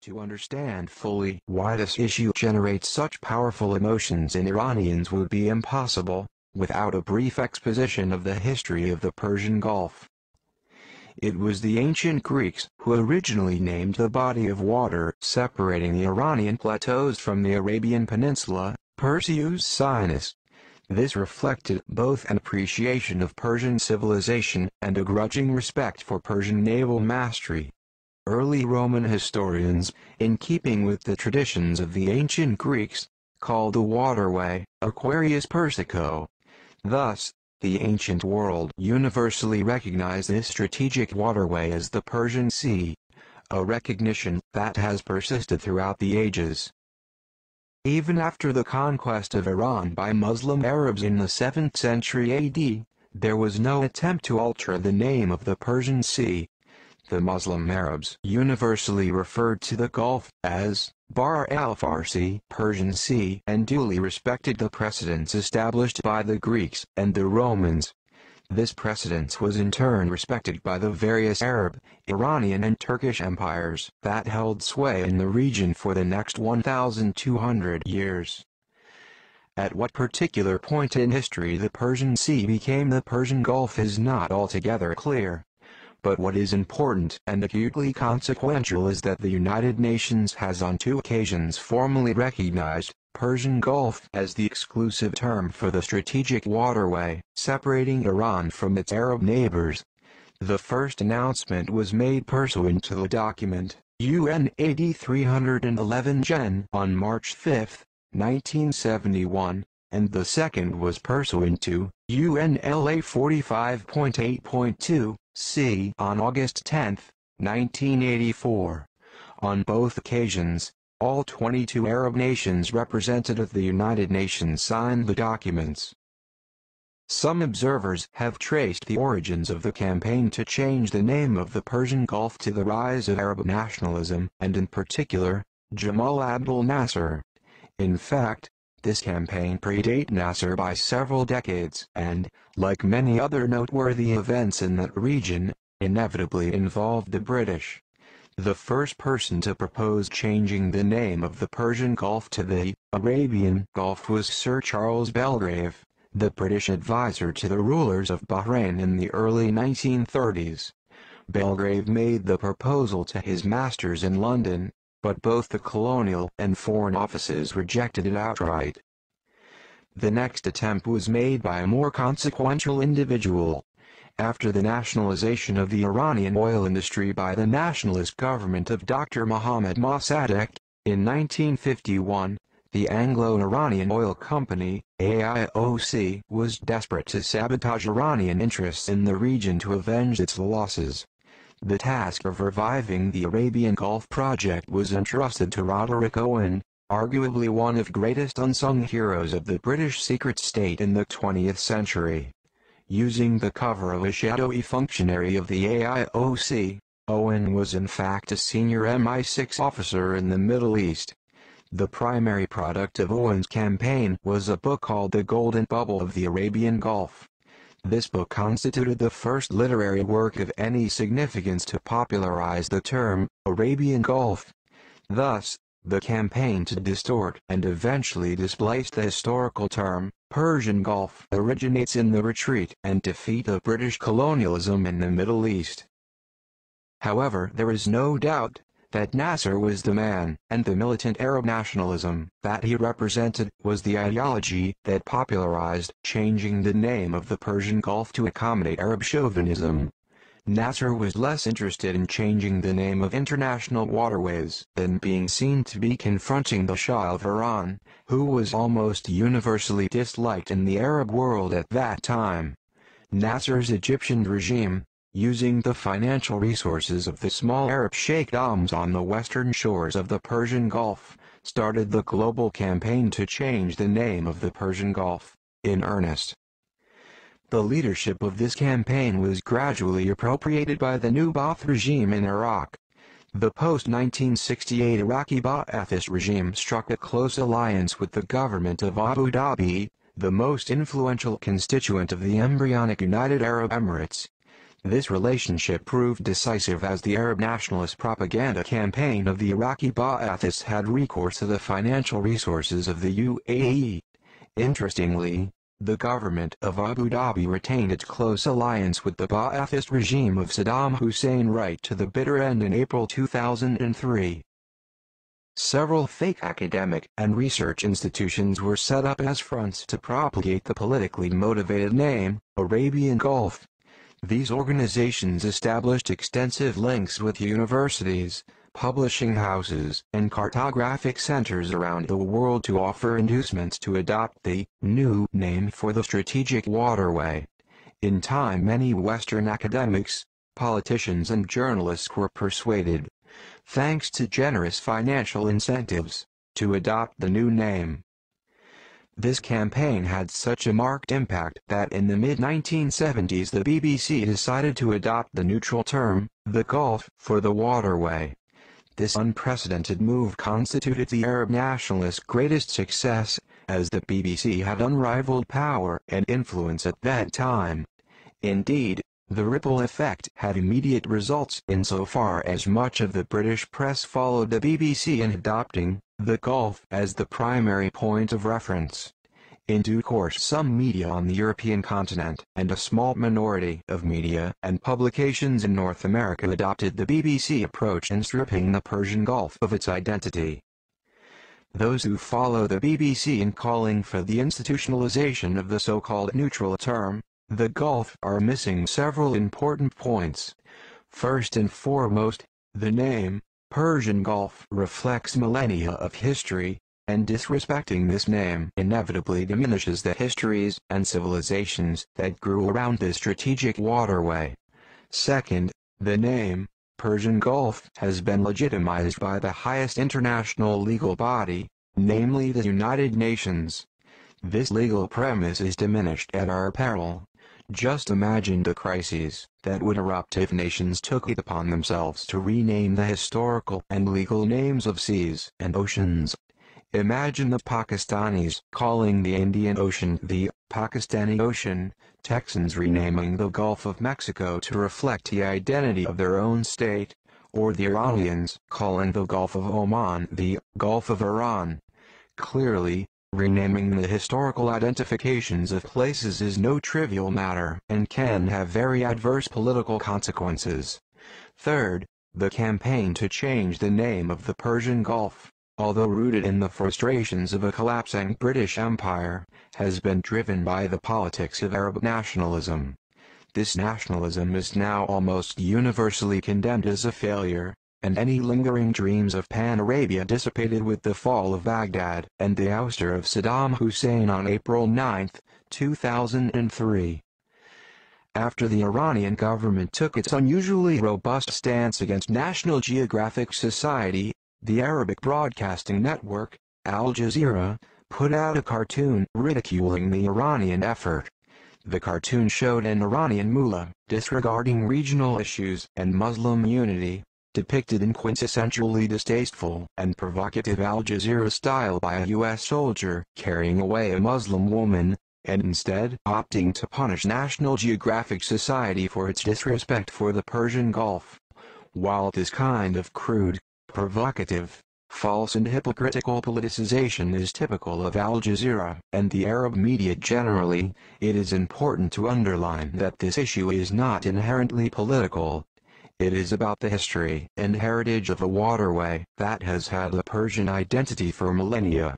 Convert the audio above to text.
To understand fully why this issue generates such powerful emotions in Iranians would be impossible, without a brief exposition of the history of the Persian Gulf. It was the ancient Greeks who originally named the body of water separating the Iranian plateaus from the Arabian Peninsula, Perseus Sinus. This reflected both an appreciation of Persian civilization and a grudging respect for Persian naval mastery. Early Roman historians, in keeping with the traditions of the ancient Greeks, called the waterway Aquarius Persico. Thus, the ancient world universally recognized this strategic waterway as the Persian Sea, a recognition that has persisted throughout the ages. Even after the conquest of Iran by Muslim Arabs in the 7th century AD, there was no attempt to alter the name of the Persian Sea. The Muslim Arabs universally referred to the Gulf as Bahr al-Farsi, Persian Sea, and duly respected the precedents established by the Greeks and the Romans. This precedence was in turn respected by the various Arab, Iranian and Turkish empires that held sway in the region for the next 1,200 years. At what particular point in history the Persian Sea became the Persian Gulf is not altogether clear. But what is important and acutely consequential is that the United Nations has on 2 occasions formally recognized Persian Gulf as the exclusive term for the strategic waterway separating Iran from its Arab neighbors. The first announcement was made pursuant to the document UN AD 311 Gen on March 5, 1971, and the second was pursuant to UN LA 45.8.2 C on August 10, 1984. On both occasions, all 22 Arab nations represented at the United Nations signed the documents. Some observers have traced the origins of the campaign to change the name of the Persian Gulf to the rise of Arab nationalism, and in particular, Jamal Abdel Nasser. In fact, this campaign predated Nasser by several decades and, like many other noteworthy events in that region, inevitably involved the British. The first person to propose changing the name of the Persian Gulf to the Arabian Gulf was Sir Charles Belgrave, the British advisor to the rulers of Bahrain in the early 1930s. Belgrave made the proposal to his masters in London, but both the colonial and foreign offices rejected it outright. The next attempt was made by a more consequential individual. After the nationalization of the Iranian oil industry by the nationalist government of Dr. Mohammad Mossadegh, in 1951, the Anglo-Iranian Oil Company, AIOC, was desperate to sabotage Iranian interests in the region to avenge its losses. The task of reviving the Arabian Gulf project was entrusted to Roderick Owen, arguably one of the greatest unsung heroes of the British secret state in the 20th century. Using the cover of a shadowy functionary of the AIOC, Owen was in fact a senior MI6 officer in the Middle East. The primary product of Owen's campaign was a book called The Golden Bubble of the Arabian Gulf. This book constituted the first literary work of any significance to popularize the term Arabian Gulf. Thus, the campaign to distort and eventually displace the historical term Persian Gulf originates in the retreat and defeat of British colonialism in the Middle East. However, there is no doubt that Nasser was the man, and the militant Arab nationalism that he represented was the ideology that popularized changing the name of the Persian Gulf to accommodate Arab chauvinism. Nasser was less interested in changing the name of international waterways than being seen to be confronting the Shah of Iran, who was almost universally disliked in the Arab world at that time. Nasser's Egyptian regime, using the financial resources of the small Arab sheikdoms on the western shores of the Persian Gulf, started the global campaign to change the name of the Persian Gulf, in earnest. The leadership of this campaign was gradually appropriated by the new Ba'ath regime in Iraq. The post-1968 Iraqi Ba'athist regime struck a close alliance with the government of Abu Dhabi, the most influential constituent of the embryonic United Arab Emirates. This relationship proved decisive as the Arab nationalist propaganda campaign of the Iraqi Ba'athists had recourse to the financial resources of the UAE. Interestingly, the government of Abu Dhabi retained its close alliance with the Ba'athist regime of Saddam Hussein right to the bitter end in April 2003. Several fake academic and research institutions were set up as fronts to propagate the politically motivated name, Arabian Gulf. These organizations established extensive links with universities, publishing houses, and cartographic centers around the world to offer inducements to adopt the new name for the strategic waterway. In time, many Western academics, politicians, and journalists were persuaded, thanks to generous financial incentives, to adopt the new name. This campaign had such a marked impact that in the mid-1970s the BBC decided to adopt the neutral term, the Gulf, for the waterway. This unprecedented move constituted the Arab nationalists' greatest success, as the BBC had unrivaled power and influence at that time. Indeed, the ripple effect had immediate results insofar as much of the British press followed the BBC in adopting the Gulf as the primary point of reference. In due course, some media on the European continent and a small minority of media and publications in North America adopted the BBC approach in stripping the Persian Gulf of its identity. Those who follow the BBC in calling for the institutionalization of the so-called neutral term, the Gulf, are missing several important points. First and foremost, the name, Persian Gulf, reflects millennia of history, and disrespecting this name inevitably diminishes the histories and civilizations that grew around this strategic waterway. Second, the name, Persian Gulf, has been legitimized by the highest international legal body, namely the United Nations. This legal premise is diminished at our peril. Just imagine the crises that would erupt if nations took it upon themselves to rename the historical and legal names of seas and oceans. Imagine the Pakistanis calling the Indian Ocean the Pakistani Ocean, Texans renaming the Gulf of Mexico to reflect the identity of their own state, or the Iranians calling the Gulf of Oman the Gulf of Iran. Clearly, renaming the historical identifications of places is no trivial matter and can have very adverse political consequences. Third, the campaign to change the name of the Persian Gulf, although rooted in the frustrations of a collapsing British Empire, has been driven by the politics of Arab nationalism. This nationalism is now almost universally condemned as a failure, and any lingering dreams of Pan-Arabia dissipated with the fall of Baghdad and the ouster of Saddam Hussein on April 9, 2003. After the Iranian government took its unusually robust stance against National Geographic Society, the Arabic broadcasting network, Al Jazeera, put out a cartoon ridiculing the Iranian effort. The cartoon showed an Iranian mullah disregarding regional issues and Muslim unity, depicted in quintessentially distasteful and provocative Al Jazeera style by a U.S. soldier carrying away a Muslim woman, and instead opting to punish National Geographic Society for its disrespect for the Persian Gulf. While this kind of crude, provocative, false and hypocritical politicization is typical of Al Jazeera and the Arab media generally, it is important to underline that this issue is not inherently political. It is about the history and heritage of a waterway that has had a Persian identity for millennia.